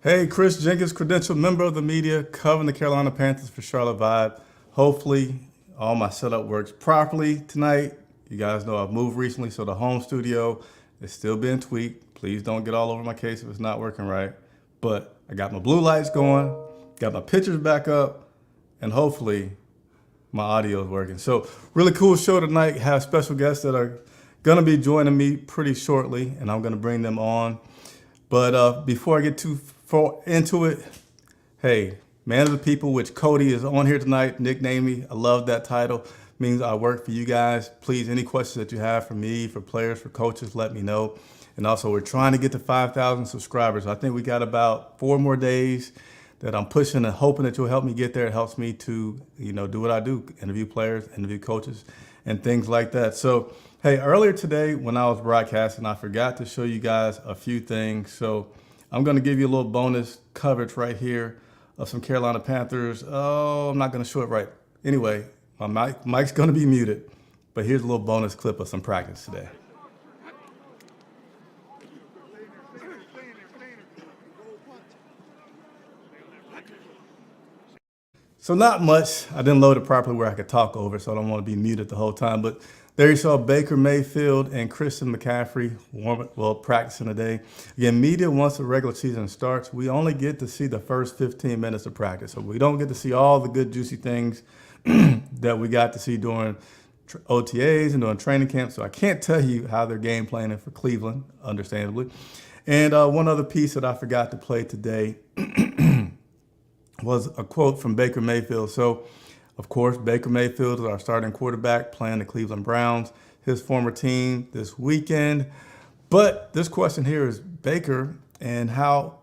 Hey, Chris Jenkins, credentialed member of the media, covering the Carolina Panthers for Charlotte Vibe. Hopefully, all my setup works properly tonight. You guys know I've moved recently, so the home studio is still being tweaked. Please don't get all over my case if it's not working right. But I got my blue lights going, got my pictures back up, and hopefully my audio is working. So really cool show tonight. Have special guests that are gonna be joining me pretty shortly, and I'm gonna bring them on. But before I get too far into it, hey, man of the people, which Cody is on here tonight, nicknamed me. I love that title. Means I work for you guys. Please, any questions that you have for me, for players, for coaches, let me know. And also, we're trying to get to 5,000 subscribers. I think we got about 4 more days that I'm pushing and hoping that you'll help me get there. It helps me to, do what I do, interview players, interview coaches, and things like that. So, hey, earlier today when I was broadcasting, I forgot to show you guys a few things. So I'm going to give you a little bonus coverage right here of some Carolina Panthers. Oh, I'm not going to show it right. Anyway, my mic's going to be muted, but here's a little bonus clip of some practice today. So not much. I didn't load it properly where I could talk over, so I don't want to be muted the whole time. But there you saw Baker Mayfield and Christian McCaffrey practicing today. Again, media, once the regular season starts, we only get to see the first 15 minutes of practice. So we don't get to see all the good, juicy things that we got to see during OTAs and during training camp. So I can't tell you how they're game planning for Cleveland, understandably. And one other piece that I forgot to play today was a quote from Baker Mayfield. So, of course, Baker Mayfield is our starting quarterback playing the Cleveland Browns, his former team this weekend. But this question here is Baker and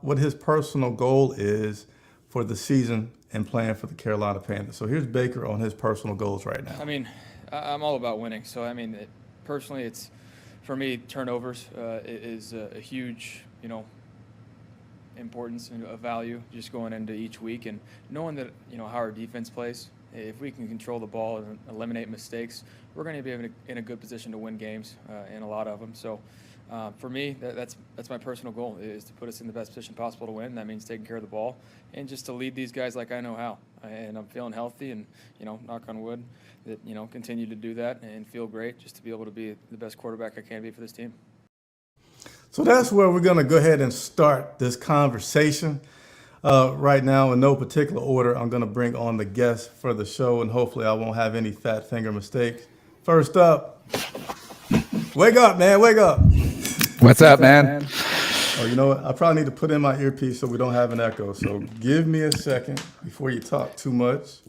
what his personal goal is for the season and playing for the Carolina Panthers. So here's Baker on his personal goals right now. I mean, I'm all about winning. So, I mean, personally, it's, for me, turnovers is a huge, importance and a value just going into each week, and knowing that how our defense plays. If we can control the ball and eliminate mistakes, we're going to be in a good position to win games, and a lot of them. So for me, that's my personal goal, is to put us in the best position possible to win. That means taking care of the ball and just to lead these guys like I know how. And I'm feeling healthy, and knock on wood, that continue to do that and feel great, just to be able to be the best quarterback I can be for this team. So that's where we're going to go ahead and start this conversation. Right now, in no particular order, I'm going to bring on the guests for the show, and hopefully I won't have any fat finger mistakes. First up, wake up, man, wake up. What's up, man? Oh, you know what? I probably need to put in my earpiece so we don't have an echo. So give me a second before you talk too much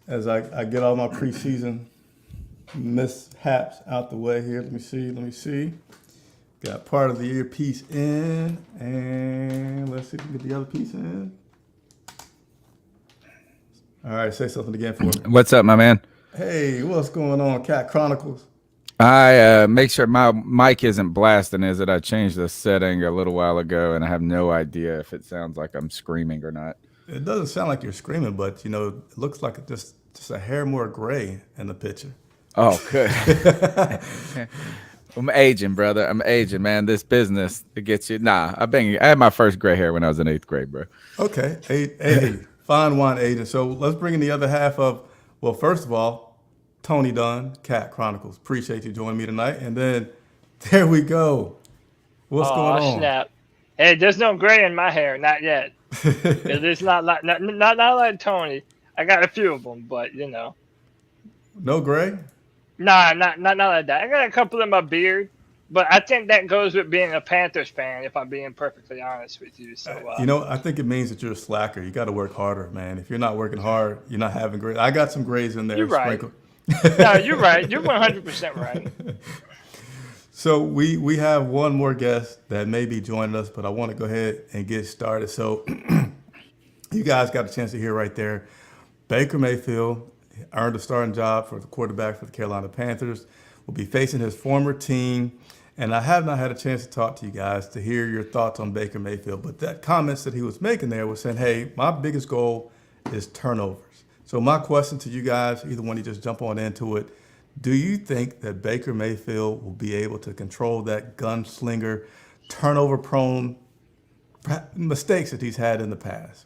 as I get all my preseason mishaps out the way here. Let me see. Got part of the earpiece in, and let's see if we can get the other piece in. All right, say something again for me. What's up, my man? Hey, what's going on, Cat Chronicles? I make sure my mic isn't blasting. Is it? I changed the setting a little while ago, and I have no idea if it sounds like I'm screaming or not. It doesn't sound like you're screaming, but it looks like just a hair more gray in the picture. Oh, good. I'm aging, brother. I'm aging, man. This business, it gets you. Nah, I had my first gray hair when I was in 8th grade, bro. Okay, fine wine agent. So let's bring in the other half of, well, first of all, Tony Dunn, Cat Chronicles. Appreciate you joining me tonight. And then there we go. What's going on? Snap. Hey, there's no gray in my hair, not yet. It's not like Tony. I got a few of them, but No gray? Nah, not like that. I got a couple in my beard, but I think that goes with being a Panthers fan, if I'm being perfectly honest with you. So, I think it means that you're a slacker. You got to work harder, man. If you're not working hard, you're not having gray. I got some grays in there. You're right. No, you're right. You're 100% right. So we have one more guest that may be joining us, but I want to go ahead and get started. So you guys got a chance to hear right there. Baker Mayfield earned a starting job for the quarterback for the Carolina Panthers, will be facing his former team. And I have not had a chance to talk to you guys to hear your thoughts on Baker Mayfield, but that comments that he was making there was saying, hey, my biggest goal is turnovers. So my question to you guys, either one of you just jump on into it, do you think that Baker Mayfield will be able to control that gunslinger, turnover-prone mistakes that he's had in the past?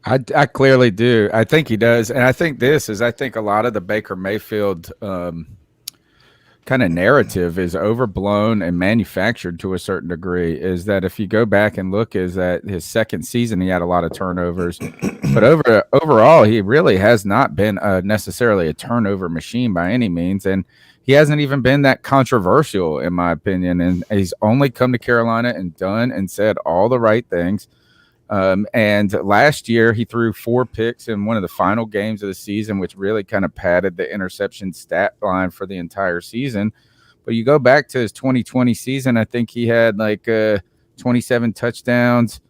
I clearly do. I think he does. And I think a lot of the Baker Mayfield kind of narrative is overblown and manufactured to a certain degree. Is that if you go back and look, is that his second season, he had a lot of turnovers. But overall, he really has not been necessarily a turnover machine by any means. And he hasn't even been that controversial, in my opinion. And he's only come to Carolina and done and said all the right things. And last year, he threw 4 picks in one of the final games of the season, which really kind of padded the interception stat line for the entire season. But you go back to his 2020 season, I think he had like 27 touchdowns,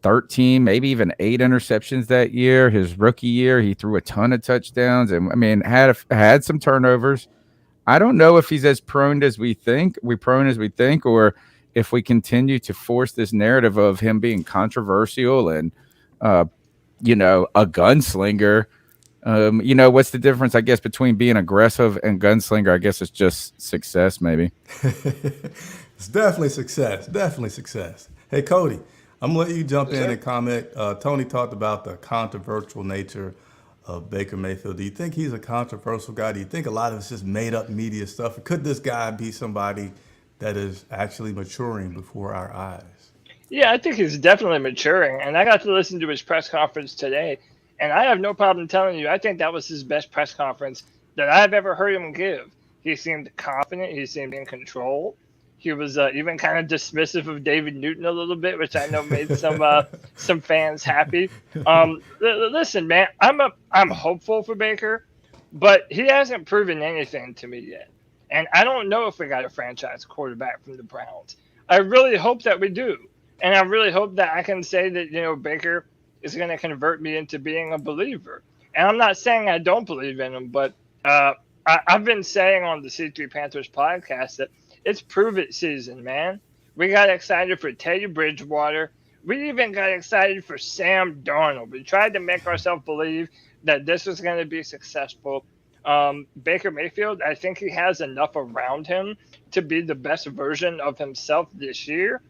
13, maybe even 8 interceptions that year. His rookie year, he threw a ton of touchdowns and, I mean, had some turnovers. I don't know if he's as prone as we think, or if we continue to force this narrative of him being controversial and, a gunslinger. What's the difference, I guess, between being aggressive and gunslinger? I guess it's just success, maybe. It's definitely success. Definitely success. Hey, Cody, I'm going to let you jump in and comment. Tony talked about the controversial nature of Baker Mayfield. Do you think he's a controversial guy? Do you think a lot of it's just made up media stuff? Could this guy be somebody that is actually maturing before our eyes? Yeah, I think he's definitely maturing. And I got to listen to his press conference today, and I have no problem telling you, I think that was his best press conference that I've ever heard him give. He seemed confident. He seemed in control. He was even kind of dismissive of David Newton a little bit, which I know made some fans happy. Listen, man, I'm hopeful for Baker, but he hasn't proven anything to me yet. And I don't know if we got a franchise quarterback from the Browns. I really hope that we do. And I really hope that I can say that, Baker is going to convert me into being a believer. And I'm not saying I don't believe in him, but I've been saying on the C3 Panthers podcast that it's prove it season, man. We got excited for Teddy Bridgewater. We even got excited for Sam Darnold. We tried to make ourselves believe that this was going to be successful. Baker Mayfield, I think he has enough around him to be the best version of himself this year.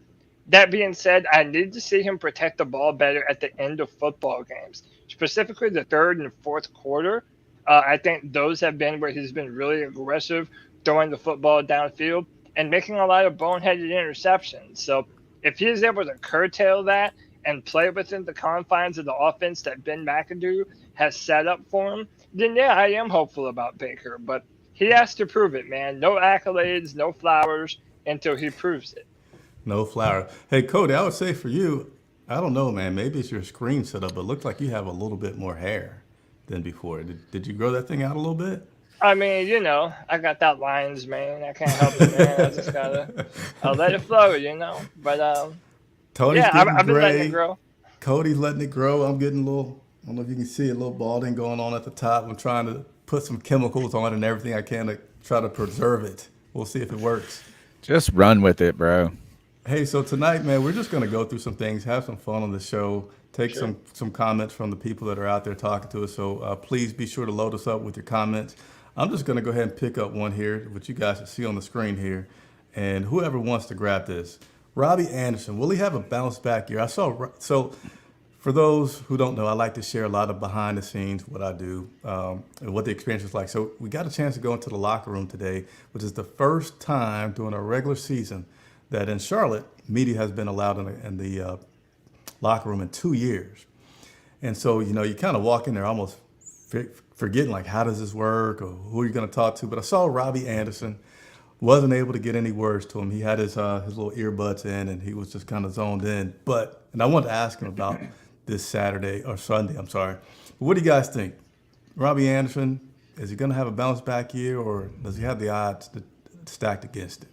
That being said, I need to see him protect the ball better at the end of football games, specifically the third and fourth quarter. I think those have been where he's been really aggressive, throwing the football downfield and making a lot of boneheaded interceptions. So if he is able to curtail that and play within the confines of the offense that Ben McAdoo has set up for him, then yeah, I am hopeful about Baker. But he has to prove it, man. No accolades, no flowers until he proves it. No flower. Hey, Cody, I would say for you, I don't know, man. Maybe it's your screen setup, but it looks like you have a little bit more hair than before. Did you grow that thing out a little bit? I mean, I got that lines, man. I can't help it, man. I just I'll let it flow, But Tony's I've been letting it grow. Cody's letting it grow. I'm getting a little, I don't know if you can see a little balding going on at the top. I'm trying to put some chemicals on and everything I can to try to preserve it. We'll see if it works. Just run with it, bro. Hey, so tonight, man, we're just going to go through some things, have some fun on the show, take some comments from the people that are out there talking to us. So please be sure to load us up with your comments. I'm just going to go ahead and pick up one here, which you guys can see on the screen here. And whoever wants to grab this, Robbie Anderson, will he have a bounce back year? So for those who don't know, I like to share a lot of behind the scenes, what I do, and what the experience is like. So we got a chance to go into the locker room today, which is the first time during a regular season that in Charlotte, media has been allowed in the locker room in 2 years. And so, you kind of walk in there almost forgetting, like, how does this work or who are you going to talk to? But I saw Robbie Anderson, wasn't able to get any words to him. He had his little earbuds in and he was just kind of zoned in. And I wanted to ask him about this Sunday. But what do you guys think? Robbie Anderson, is he going to have a bounce back year or does he have the odds stacked against it?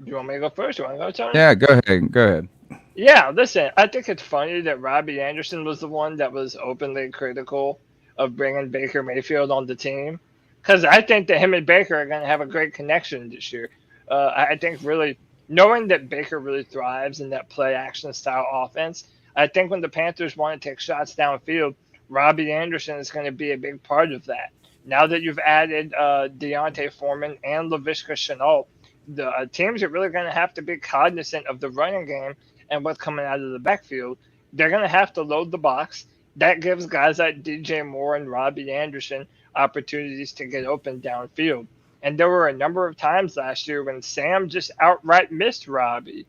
Do you want me to go first? You want to go, Tony? Yeah, go ahead. Yeah, listen, I think it's funny that Robbie Anderson was the one that was openly critical of bringing Baker Mayfield on the team. Because I think that him and Baker are going to have a great connection this year. I think really knowing that Baker really thrives in that play-action style offense, I think when the Panthers want to take shots downfield, Robbie Anderson is going to be a big part of that. Now that you've added Deontay Foreman and Laviska Shenault, the teams are really going to have to be cognizant of the running game and what's coming out of the backfield. They're going to have to load the box. That gives guys like DJ Moore and Robbie Anderson opportunities to get open downfield. And there were a number of times last year when Sam just outright missed Robbie.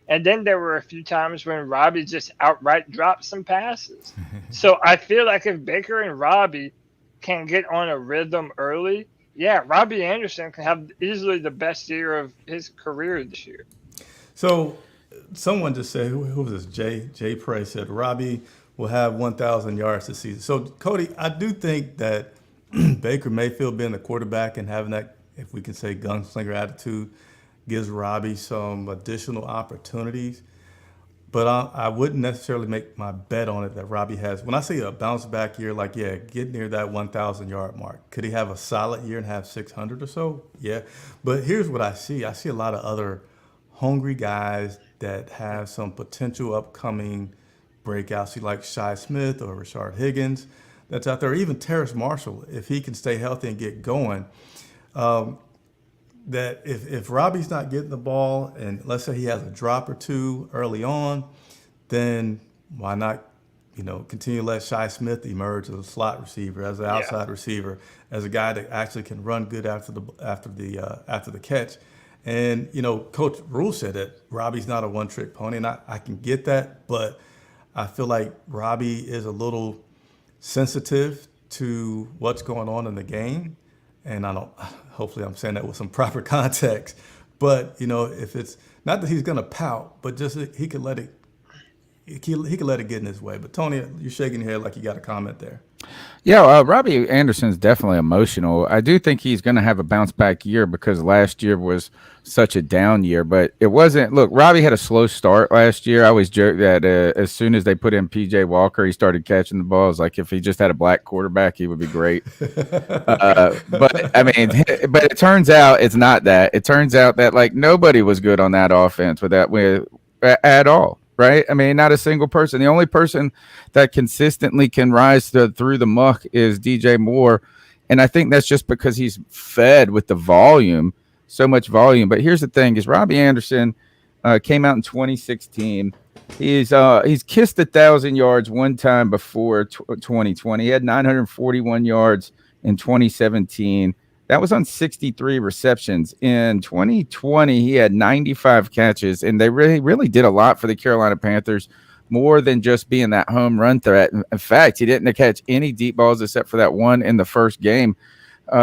And then there were a few times when Robbie just outright dropped some passes. So I feel like if Baker and Robbie can get on a rhythm early, yeah, Robbie Anderson can have easily the best year of his career this year. So someone just said, who was this? Jay Prey said Robbie will have 1,000 yards this season. So Cody, I do think that Baker Mayfield being the quarterback and having that, if we can say, gunslinger attitude gives Robbie some additional opportunities. But I wouldn't necessarily make my bet on it that Robbie has. When I say a bounce back year, like, yeah, get near that 1,000 yard mark. Could he have a solid year and have 600 or so? Yeah. But here's what I see. I see a lot of other hungry guys that have some potential upcoming breakouts. See, like Shi Smith or Rashard Higgins that's out there. Even Terrace Marshall, if he can stay healthy and get going. That if Robbie's not getting the ball, and let's say he has a drop or two early on, then why not, continue to let Shi Smith emerge as a slot receiver, as an outside receiver, as a guy that actually can run good after the catch. And Coach Rule said that Robbie's not a one-trick pony, and I can get that, but I feel like Robbie is a little sensitive to what's going on in the game. And hopefully I'm saying that with some proper context, but if it's not that he's going to pout, but just he could let it get in his way. But Tony, you're shaking your head like you got a comment there. Yeah, Robbie Anderson's definitely emotional. I do think he's going to have a bounce back year because last year was such a down year, but it wasn't. Look, Robbie had a slow start last year. I always joke that as soon as they put in PJ Walker, he started catching the balls. Like if he just had a black quarterback, he would be great. But it turns out it's not that. It turns out that like nobody was good on that offense at all. Right? I mean, not a single person. The only person that consistently can rise through the muck is DJ Moore. And I think that's just because he's fed with the volume, so much volume. But here's the thing is Robbie Anderson came out in 2016. He's kissed 1,000 yards one time before 2020. He had 941 yards in 2017. That was on 63 receptions. In 2020, he had 95 catches, and they really did a lot for the Carolina Panthers, more than just being that home run threat. In fact, he didn't catch any deep balls except for that one in the first game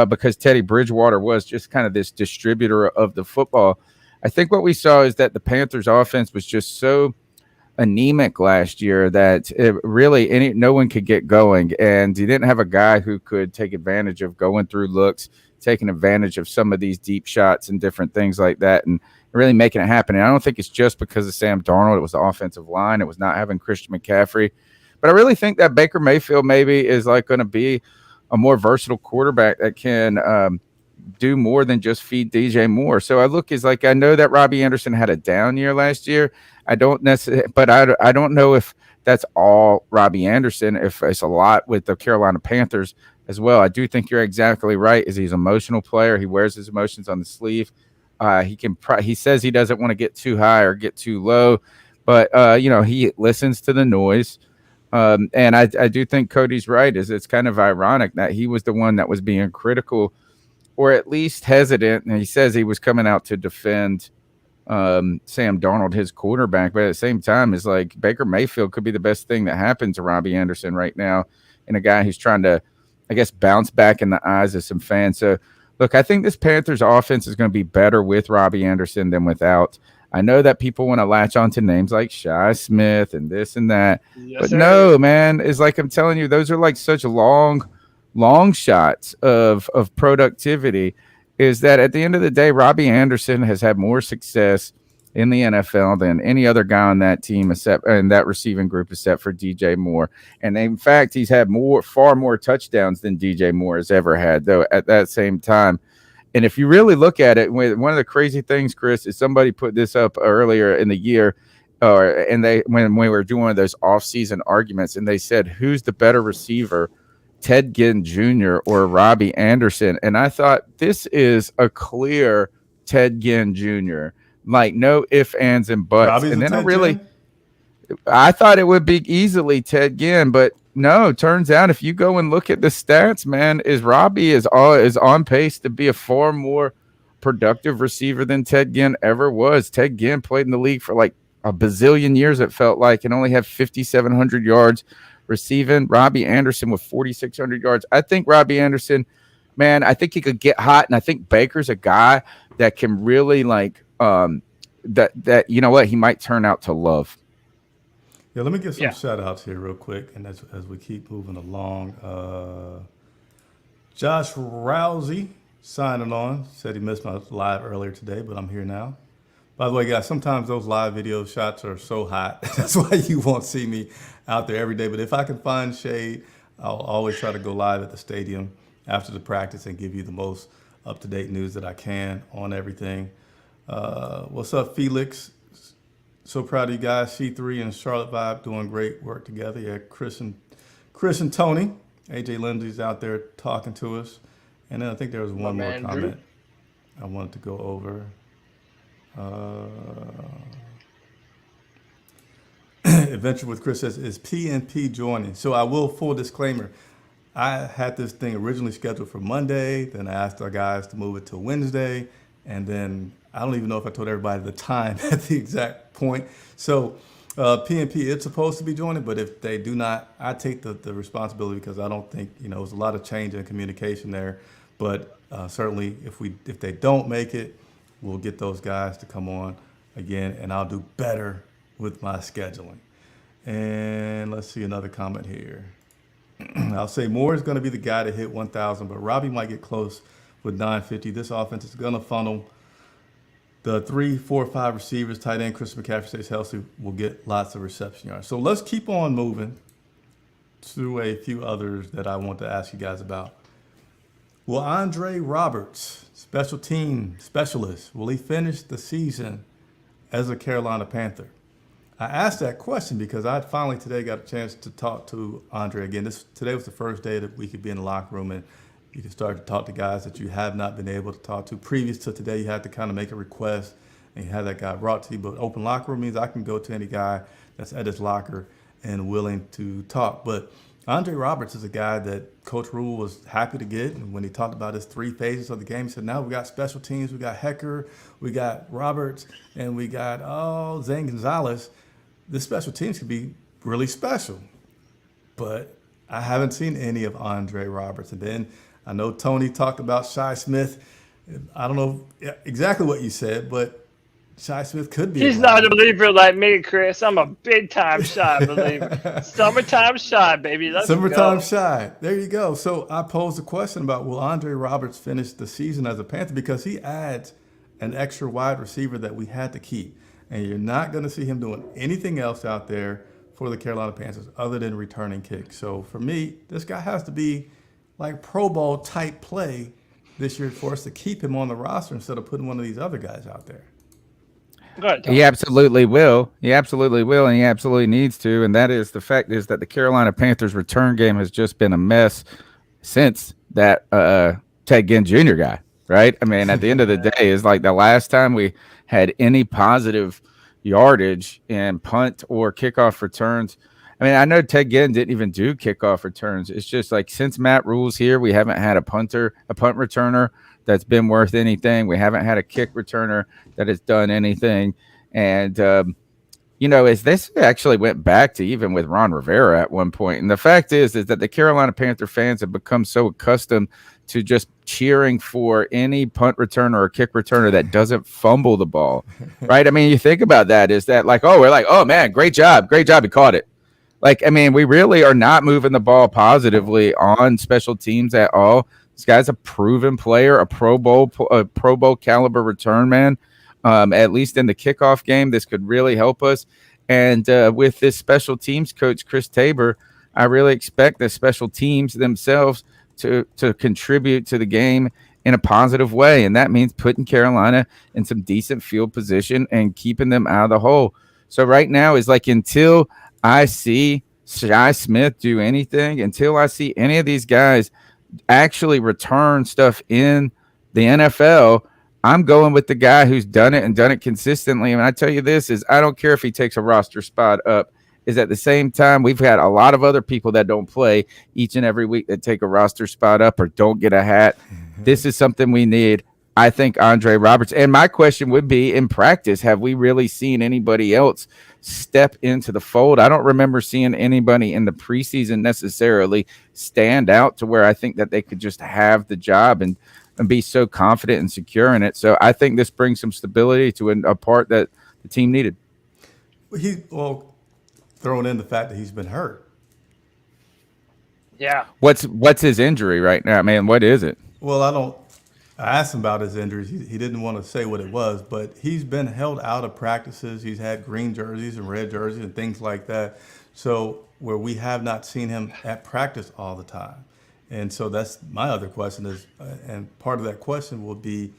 because Teddy Bridgewater was just kind of this distributor of the football. I think what we saw is that the Panthers' offense was just so anemic last year that no one could get going, and you didn't have a guy who could take advantage of going through looks, taking advantage of some of these deep shots and different things like that and really making it happen. And I don't think it's just because of Sam Darnold. It was the offensive line. It was not having Christian McCaffrey. But I really think that Baker Mayfield maybe is like going to be a more versatile quarterback that can do more than just feed DJ Moore. So I know that Robbie Anderson had a down year last year. I don't necessarily, but I don't know if that's all Robbie Anderson, if it's a lot with the Carolina Panthers as well. I do think you're exactly right. He's an emotional player. He wears his emotions on the sleeve. He says he doesn't want to get too high or get too low, but he listens to the noise. And I do think Cody's right. It's kind of ironic that he was the one that was being critical or at least hesitant. And he says he was coming out to defend Sam Darnold, his quarterback, but at the same time, it's like Baker Mayfield could be the best thing that happened to Robbie Anderson right now, and a guy who's trying to, I guess, bounce back in the eyes of some fans. So, look, I think this Panthers offense is going to be better with Robbie Anderson than without. I know that people want to latch on to names like Shi Smith and this and that, but no, man, it's like I'm telling you, those are like such long shots of productivity. Is that at the end of the day, Robbie Anderson has had more success in the NFL than any other guy on that team except in that receiving group except for DJ Moore. And in fact, he's had far more touchdowns than DJ Moore has ever had, though, at that same time. And if you really look at it, one of the crazy things, Chris, is somebody put this up earlier in the year, when we were doing one of those off-season arguments, and they said, who's the better receiver, Ted Ginn Jr. or Robbie Anderson? And I thought, this is a clear Ted Ginn Jr. Like no ifs, ands, and buts. Robbie's And a then Ted Ginn? I thought it would be easily Ted Ginn, but no, turns out if you go and look at the stats, man, Robbie is on pace to be a far more productive receiver than Ted Ginn ever was. Ted Ginn played in the league for like a bazillion years, it felt like, and only had 5,700 yards receiving. Robbie Anderson with 4,600 yards. I think Robbie Anderson, man, I think he could get hot, and I think Baker's a guy that can really like that you know what, he might turn out to love. Yeah, let me get some shout outs here real quick. And as we keep moving along, Josh Rousey signing on. Said he missed my live earlier today, but I'm here now. By the way, guys, sometimes those live video shots are so hot. That's why you won't see me out there every day. But if I can find shade, I'll always try to go live at the stadium after the practice and give you the most up-to-date news that I can on everything. What's up, Felix? So proud of you guys. C3 and Charlotte Vibe doing great work together. Yeah, Chris and Tony. AJ Lindsay's out there talking to us. And then I think there was one more comment I wanted to go over. Adventure with Chris says, is PNP joining? So I will, full disclaimer, I had this thing originally scheduled for Monday. Then I asked our guys to move it to Wednesday. And then I don't even know if I told everybody the time at the exact point. So PNP is supposed to be joining, but if they do not, I take the responsibility because I don't think, there's a lot of change in communication there. But certainly if they don't make it, we'll get those guys to come on again, and I'll do better with my scheduling. And let's see another comment here. I'll say Moore is going to be the guy to hit 1,000, but Robbie might get close with 950. This offense is going to funnel the 3, 4, 5 receivers. Tight end Chris McCaffrey stays healthy, will get lots of reception yards. So let's keep on moving through a few others that I want to ask you guys about. Will Andre Roberts, special team specialist, will he finish the season as a Carolina Panther? I asked that question because I finally today got a chance to talk to Andre again. Today was the first day that we could be in the locker room and you can start to talk to guys that you have not been able to talk to. Previous to today, you had to kind of make a request and you have that guy brought to you. But open locker room means I can go to any guy that's at his locker and willing to talk. But Andre Roberts is a guy that Coach Rule was happy to get. And when he talked about his 3 phases of the game, he said, now we got special teams, we got Hecker, we got Roberts, and we got, Zane Gonzalez. This special teams could be really special. But I haven't seen any of Andre Roberts. And then I know Tony talked about Shi Smith. I don't know exactly what you said, but Shi Smith could be. He's not a believer like me, Chris. I'm a big-time Shi believer. Summertime Shi, baby. Let's Summertime go. Shi. There you go. So I posed a question about, will Andre Roberts finish the season as a Panther? Because he adds an extra wide receiver that we had to keep. And you're not going to see him doing anything else out there for the Carolina Panthers other than returning kicks. So for me, this guy has to be like Pro Bowl type play this year for us to keep him on the roster instead of putting one of these other guys out there. Go ahead, Tom. He absolutely will. He absolutely will, and he absolutely needs to. And that is the fact is that the Carolina Panthers return game has just been a mess since that Ted Ginn Jr. guy, right? I mean, at the end of the day, it's like the last time we had any positive yardage in punt or kickoff returns. I mean, I know Ted Ginn didn't even do kickoff returns. It's just like since Matt Rule's here, we haven't had a punt returner that's been worth anything. We haven't had a kick returner that has done anything. And, as this actually went back to even with Ron Rivera at one point. And the fact is that the Carolina Panther fans have become so accustomed to just cheering for any punt returner or kick returner that doesn't fumble the ball, right? I mean, you think about that, is that like, we're like, oh, man, great job, he caught it. Like, I mean, we really are not moving the ball positively on special teams at all. This guy's a proven player, a Pro Bowl caliber return man. At least in the kickoff game, this could really help us. And with this special teams coach, Chris Tabor, I really expect the special teams themselves to contribute to the game in a positive way. And that means putting Carolina in some decent field position and keeping them out of the hole. So right now is like, until I see Shi Smith do anything, until I see any of these guys actually return stuff in the NFL, I'm going with the guy who's done it and done it consistently. And I tell you this is I don't care if he takes a roster spot up. Is at the same time, we've had a lot of other people that don't play each and every week that take a roster spot up or don't get a hat. This is something we need. I think Andre Roberts. And my question would be, in practice, have we really seen anybody else step into the fold? I don't remember seeing anybody in the preseason necessarily stand out to where I think that they could just have the job and be so confident and secure in it. So I think this brings some stability to a part that the team needed. Throwing in the fact that he's been hurt. Yeah. What's his injury right now, man? What is it? Well, I asked him about his injuries. He didn't want to say what it was, but he's been held out of practices. He's had green jerseys and red jerseys and things like that. So where we have not seen him at practice all the time. And so that's my other question is, and part of that question will be,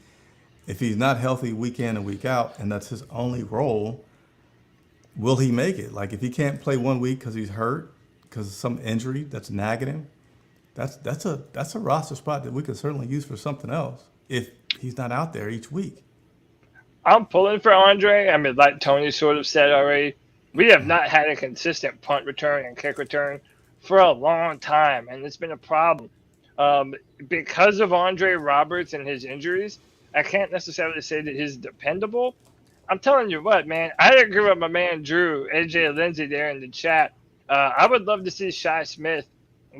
if he's not healthy week in and week out, and that's his only role, will he make it? Like if he can't play 1 week because he's hurt, because of some injury that's nagging him, that's a roster spot that we could certainly use for something else if he's not out there each week. I'm pulling for Andre. I mean, like Tony sort of said already, we have not had a consistent punt return and kick return for a long time, and it's been a problem. Because of Andre Roberts and his injuries, I can't necessarily say that he's dependable. I'm telling you what, man, I agree with my man Drew, AJ Lindsay there in the chat. I would love to see Shi Smith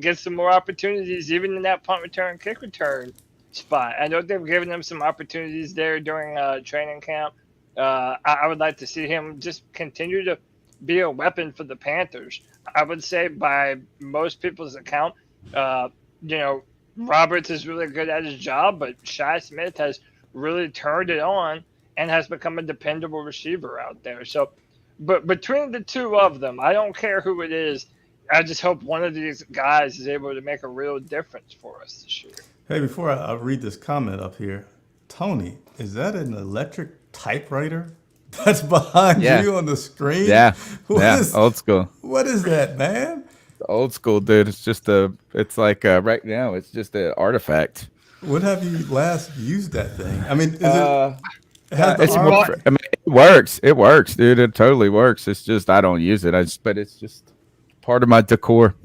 get some more opportunities, even in that punt return, kick return spot. I know they've given him some opportunities there during training camp. I would like to see him just continue to be a weapon for the Panthers. I would say by most people's account, Roberts is really good at his job, but Shi Smith has really turned it on and has become a dependable receiver out there. So, but between the two of them, I don't care who it is. I just hope one of these guys is able to make a real difference for us this year. Hey, before I read this comment up here, Tony, is that an electric typewriter that's behind you on the screen? Yeah, What old school. What is that, man? Old school, dude. It's just right now, it's just an artifact. When have you last used that thing? I mean, it works. It works, dude. It totally works. It's just I don't use it. But it's just part of my decor.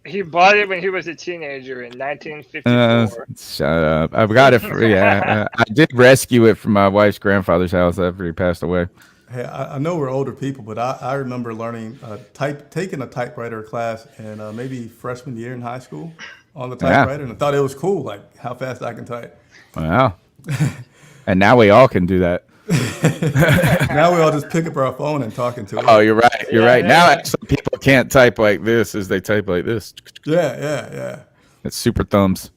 He bought it when he was a teenager in 1954. Shut up. I've got it. I did rescue it from my wife's grandfather's house after he passed away. Hey, I know we're older people, but I remember learning taking a typewriter class in maybe freshman year in high school on the typewriter, and I thought it was cool, like how fast I can type. Wow. And now we all can do that. Now we all just pick up our phone and talk into it. Oh, you're right. You're right. Now actually people can't type like this as they type like this. Yeah. It's super thumbs.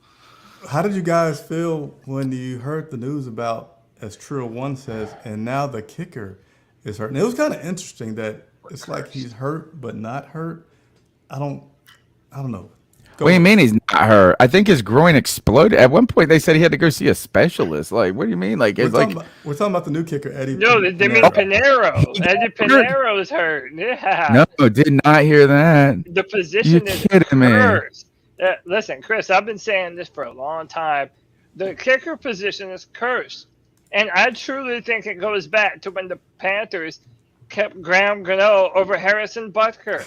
How did you guys feel when you heard the news about, as Trill One says, and now the kicker is hurt? And it was kind of interesting that it's like he's hurt but not hurt. I don't know. What do you mean he's not hurt? I think his groin exploded. At one point, they said he had to go see a specialist. Like, what do you mean? Like, we're talking about the new kicker, Eddie. No, they mean Pinheiro. Eddie Pinheiro is hurt. Yeah. No, did not hear that. The position is cursed. Listen, Chris, I've been saying this for a long time. The kicker position is cursed. And I truly think it goes back to when the Panthers kept Graham Gano over Harrison Butker.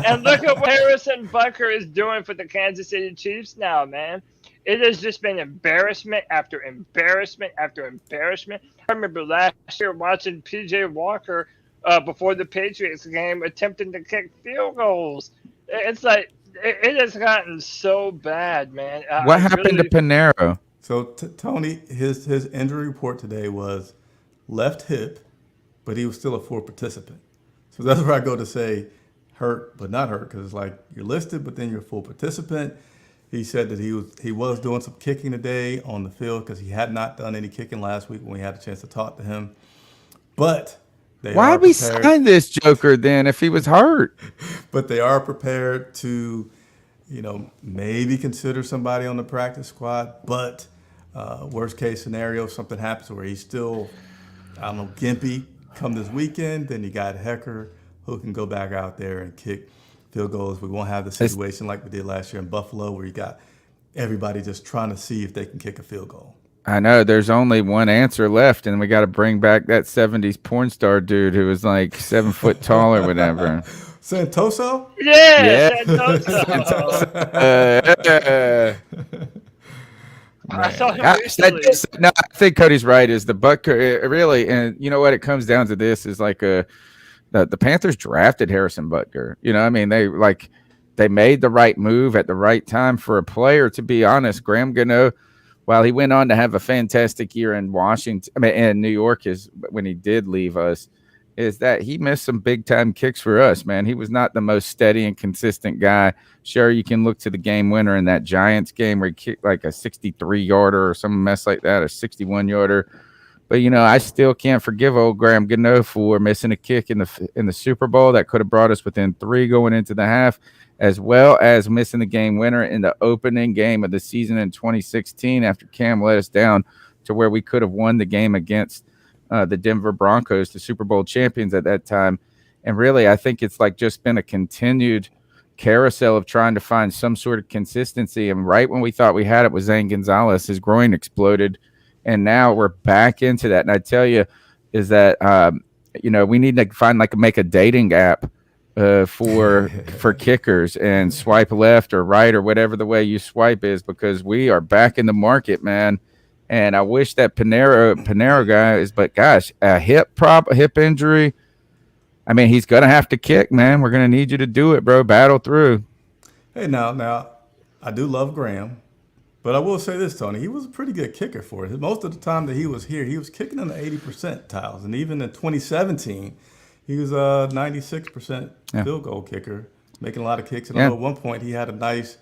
And look at what Harrison Butker is doing for the Kansas City Chiefs now, man. It has just been embarrassment after embarrassment after embarrassment. I remember last year watching P.J. Walker before the Patriots game attempting to kick field goals. It's like it has gotten so bad, man. What happened to Pinheiro? So, Tony, his injury report today was left hip, but he was still a full participant. So that's where I go to say hurt but not hurt, because it's like you're listed, but then you're a full participant. He said that he was doing some kicking today on the field because he had not done any kicking last week when we had a chance to talk to him. But why did we sign this joker then if he was hurt? But they are prepared to, maybe consider somebody on the practice squad. But worst case scenario, if something happens where he's still, gimpy come this weekend, then you got Hecker who can go back out there and kick field goals. We won't have the situation like we did last year in Buffalo where you got everybody just trying to see if they can kick a field goal. I know there's only one answer left, and we got to bring back that '70s porn star dude who was like 7 foot tall or whatever. Santoso? Yeah, Yeah, Santoso. I saw man. him recently. No, I think Cody's right. Is the Butker really? And you know what? It comes down to this: is like the Panthers drafted Harrison Butker. You know, I mean, they made the right move at the right time for a player. To be honest, Graham Gano, while he went on to have a fantastic year in Washington, I mean, in New York, is when he did leave us, is that he missed some big time kicks for us, man. He was not the most steady and consistent guy. Sure, you can look to the game winner in that Giants game where he kicked like a 63-yarder or some mess like that, a 61-yarder. But you know, I still can't forgive old Graham Gano for missing a kick in the Super Bowl that could have brought us within 3 going into the half, as well as missing the game winner in the opening game of the season in 2016 after Cam let us down to where we could have won the game against the Denver Broncos, the Super Bowl champions at that time. And really, I think it's like just been a continued carousel of trying to find some sort of consistency. And right when we thought we had it with Zane Gonzalez, his groin exploded. And now we're back into that. And I tell you, is that, you know, we need to make a dating app for kickers and swipe left or right or whatever the way you swipe is, because we are back in the market, man. And I wish that Panero guy is, but gosh, a hip injury. I mean, he's gonna have to kick, man. We're gonna need you to do it, bro. Battle through. Hey, now, I do love Graham, but I will say this, Tony. He was a pretty good kicker for us. Most of the time that he was here, he was kicking in the 80 percentiles, and even in 2017, he was a 96% field goal kicker, making a lot of kicks. And I know at one point he had a nice.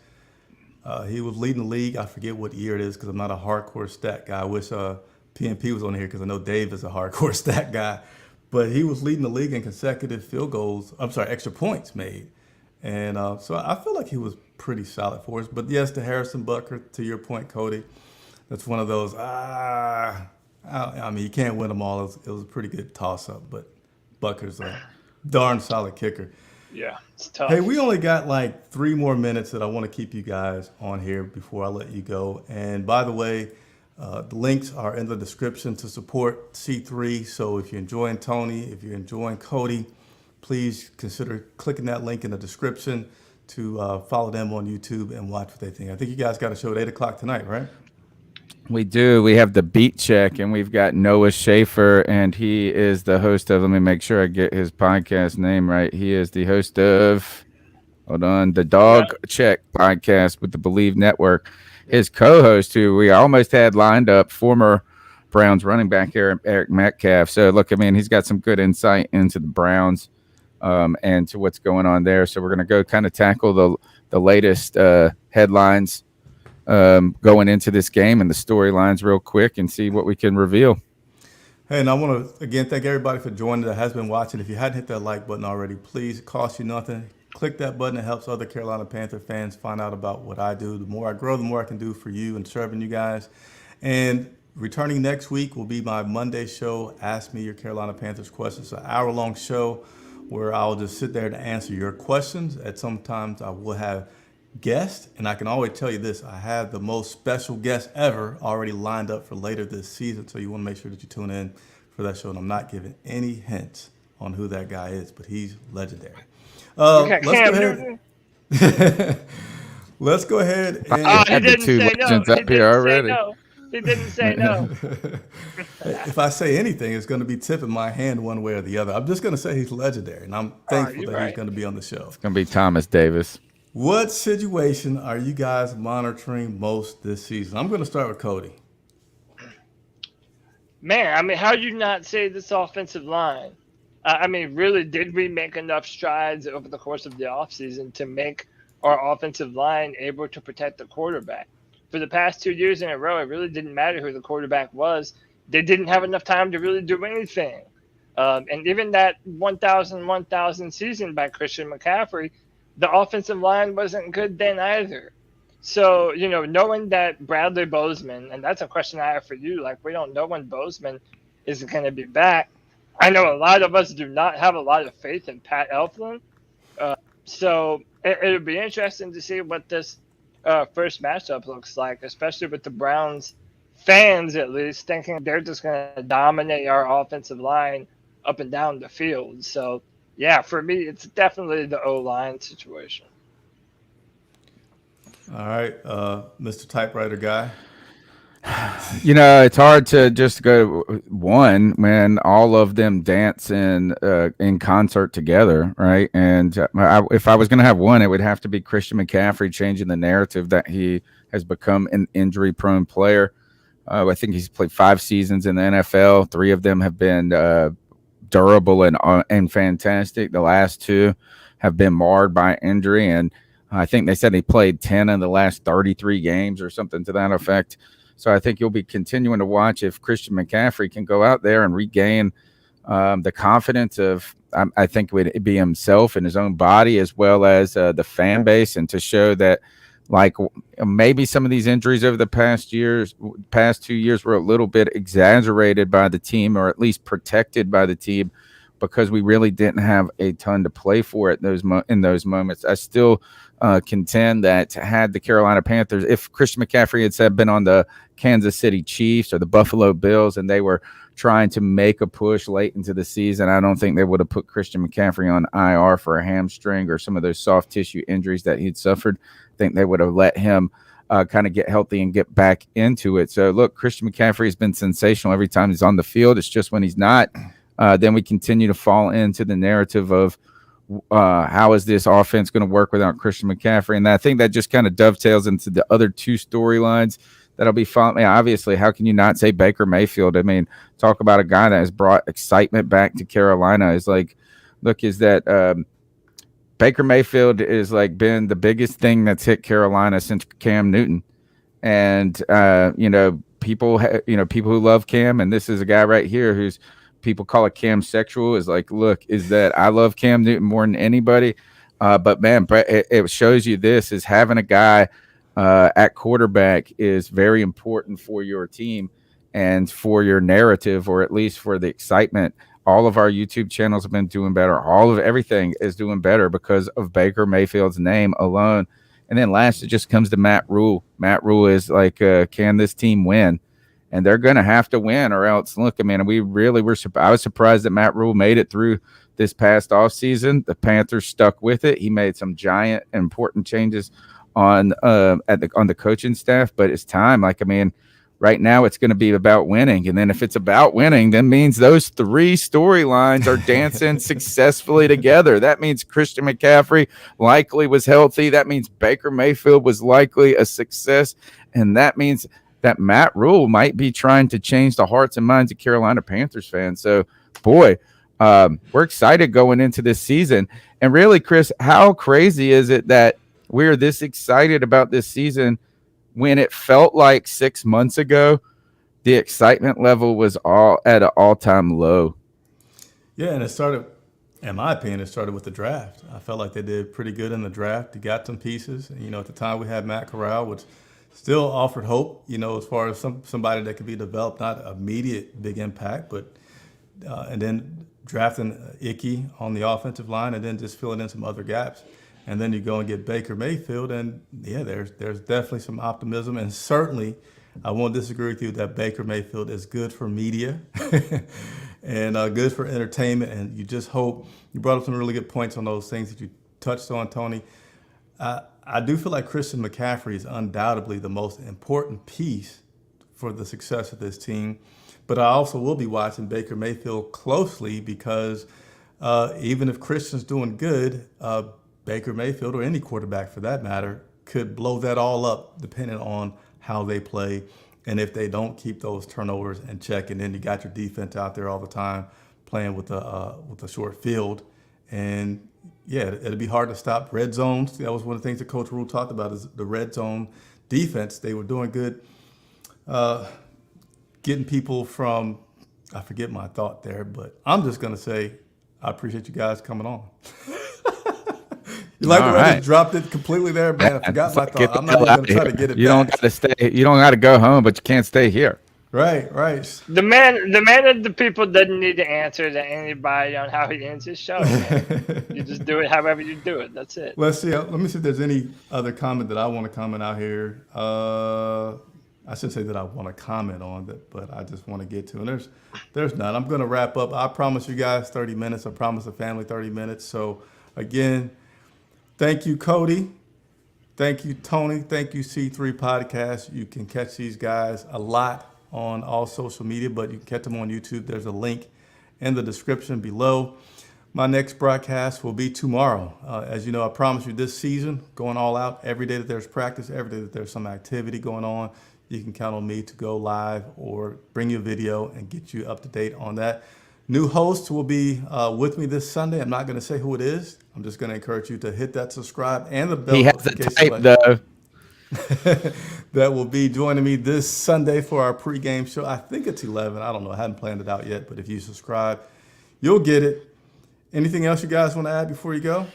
He was leading the league. I forget what year it is because I'm not a hardcore stat guy. I wish PNP was on here because I know Dave is a hardcore stat guy. But he was leading the league in consecutive extra points made. And so I feel like he was pretty solid for us. But yes, the Harrison Butker, to your point, Cody, that's one of those, I mean, you can't win them all. It was a pretty good toss-up, but Butker's a darn solid kicker. Yeah, it's tough. Hey, we only got like 3 more minutes that I want to keep you guys on here before I let you go. And by the way, the links are in the description to support C3. So if you're enjoying Tony, if you're enjoying Cody, please consider clicking that link in the description to follow them on YouTube and watch what they think. I think you guys got a show at 8 o'clock tonight, right? We do. We have the Beat Check, and we've got Noah Schaefer, and he is the host of, let me make sure I get his podcast name right. He is the host of, the Dog Check podcast with the Believe Network. His co-host, who we almost had lined up, former Browns running back Eric Metcalf. So, look, I mean, he's got some good insight into the Browns and to what's going on there. So we're going to go kind of tackle the latest headlines going into this game and the storylines real quick and see what we can reveal. Hey, and I want to, again, thank everybody for joining that has been watching. If you hadn't hit that like button already, please, it costs you nothing. Click that button. It helps other Carolina Panther fans find out about what I do. The more I grow, the more I can do for you and serving you guys. And returning next week will be my Monday show, Ask Me Your Carolina Panthers Questions. It's an hour-long show where I'll just sit there to answer your questions. At sometimes I will have guests, and I can always tell you this, I have the most special guest ever already lined up for later this season, so you want to make sure that you tune in for that show, and I'm not giving any hints on who that guy is, but he's legendary. Let's go ahead and he didn't say no. Up here already. He didn't say no. If I say anything, it's going to be tipping my hand one way or the other. I'm just going to say he's legendary, and I'm thankful that he's going to be on the show. It's going to be Thomas Davis. What situation are you guys monitoring most this season? I'm going to start with Cody. Man, I mean, how do you not say this offensive line? I mean, really, did we make enough strides over the course of the offseason to make our offensive line able to protect the quarterback? For the past 2 years in a row, it really didn't matter who the quarterback was. They didn't have enough time to really do anything. And even that 1,000 season by Christian McCaffrey, the offensive line wasn't good then either. So, you know, knowing that Bradley Bozeman, and that's a question I have for you, like, we don't know when Bozeman is going to be back. I know a lot of us do not have a lot of faith in Pat Elflein. So it'll be interesting to see what this first matchup looks like, especially with the Browns fans at least thinking they're just going to dominate our offensive line up and down the field. So, yeah, for me, it's definitely the O-line situation. All right, Mr. Typewriter guy. It's hard to just go one when all of them dance in concert together, right? And if I was going to have one, it would have to be Christian McCaffrey changing the narrative that he has become an injury-prone player. I think he's played 5 seasons in the NFL. 3 of them have been durable and fantastic. The last 2 have been marred by injury, and I think they said he played 10 in the last 33 games or something to that effect. So I think you'll be continuing to watch if Christian McCaffrey can go out there and regain the confidence of, I think it would be himself and his own body, as well as the fan base, and to show that, like, maybe some of these injuries over the past 2 years were a little bit exaggerated by the team, or at least protected by the team, because we really didn't have a ton to play for it in those moments. I still contend that had the Carolina Panthers, if Christian McCaffrey had been on the Kansas City Chiefs or the Buffalo Bills and they were trying to make a push late into the season, I don't think they would have put Christian McCaffrey on IR for a hamstring or some of those soft tissue injuries that he'd suffered. I think they would have let him kind of get healthy and get back into it. So, look, Christian McCaffrey has been sensational every time he's on the field. It's just when he's not, then we continue to fall into the narrative of how is this offense going to work without Christian McCaffrey? And I think that just kind of dovetails into the other 2 storylines that'll be fun. Obviously, how can you not say Baker Mayfield? I mean, talk about a guy that has brought excitement back to Carolina. Is like, look, is that Baker Mayfield is like been the biggest thing that's hit Carolina since Cam Newton. And, people who love Cam, and this is a guy right here who's, people call it Cam sexual, is like, look, is that I love Cam Newton more than anybody. But man, it shows you this is having a guy at quarterback is very important for your team and for your narrative, or at least for the excitement. All of our YouTube channels have been doing better. All of everything is doing better because of Baker Mayfield's name alone. And then last, it just comes to Matt Rule. Matt Rule is like, can this team win? And they're going to have to win, or else, look, I mean, I was surprised that Matt Rule made it through this past offseason. The Panthers stuck with it. He made some giant important changes on the coaching staff, but it's time. Like, I mean, right now it's going to be about winning. And then if it's about winning, that means those 3 storylines are dancing successfully together. That means Christian McCaffrey likely was healthy. That means Baker Mayfield was likely a success. And that means that Matt Rule might be trying to change the hearts and minds of Carolina Panthers fans. So, boy, we're excited going into this season. And really, Chris, how crazy is it that we're this excited about this season when it felt like 6 months ago the excitement level was all at an all-time low? Yeah, and it started, in my opinion, it started with the draft. I felt like they did pretty good in the draft. They got some pieces. At the time we had Matt Corral, which still offered hope, as far as somebody that could be developed, not immediate big impact, but and then drafting Icky on the offensive line, and then just filling in some other gaps. And then you go and get Baker Mayfield, and yeah, there's definitely some optimism, and certainly I won't disagree with you that Baker Mayfield is good for media and good for entertainment. And you just hope, you brought up some really good points on those things that you touched on, Tony. I do feel like Christian McCaffrey is undoubtedly the most important piece for the success of this team. But I also will be watching Baker Mayfield closely because even if Christian's doing good, Baker Mayfield, or any quarterback for that matter, could blow that all up depending on how they play. And if they don't keep those turnovers in check, and then you got your defense out there all the time playing with a short field. And yeah, it'll be hard to stop red zones. That was one of the things that Coach Rule talked about, is the red zone defense. They were doing good getting people from, I forget my thought there, but I'm just going to say I appreciate you guys coming on. You like the way I just dropped it completely there, man. I forgot my thought. I'm not even going to try to get it You don't got to stay. You don't got to go home, but you can't stay here. Right. The man of the people doesn't need to answer to anybody on how he ends his show. Man. You just do it however you do it. That's it. Let's see. Let me see if there's any other comment that I want to comment out here. I shouldn't say that I want to comment on that, but I just want to get to. And there's none. I'm going to wrap up. I promise you guys 30 minutes. I promise the family 30 minutes. So again, thank you, Cody. Thank you, Tony. Thank you, C3 Podcast. You can catch these guys a lot on all social media, but you can catch them on YouTube. There's a link in the description below. My next broadcast will be tomorrow. As you know, I promise you this season, going all out, every day that there's practice, every day that there's some activity going on, you can count on me to go live or bring you a video and get you up to date on that. New host will be with me this Sunday. I'm not going to say who it is. I'm just going to encourage you to hit that subscribe and the bell He has the notification type, though. that will be joining me this Sunday for our pregame show. I think it's 11. I don't know. I haven't planned it out yet, but if you subscribe, you'll get it. Anything else you guys want to add before you go?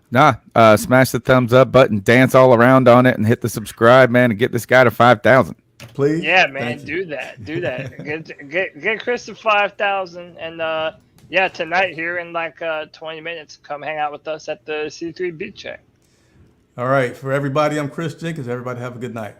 Nah, smash the thumbs up button, dance all around on it, and hit the subscribe, man, and get this guy to 5,000. Please. Yeah, man, do that. Get Chris to 5,000, and yeah, tonight here in like 20 minutes, come hang out with us at the C3 Beat Check. All right. For everybody, I'm Chris Jenkins. Everybody have a good night.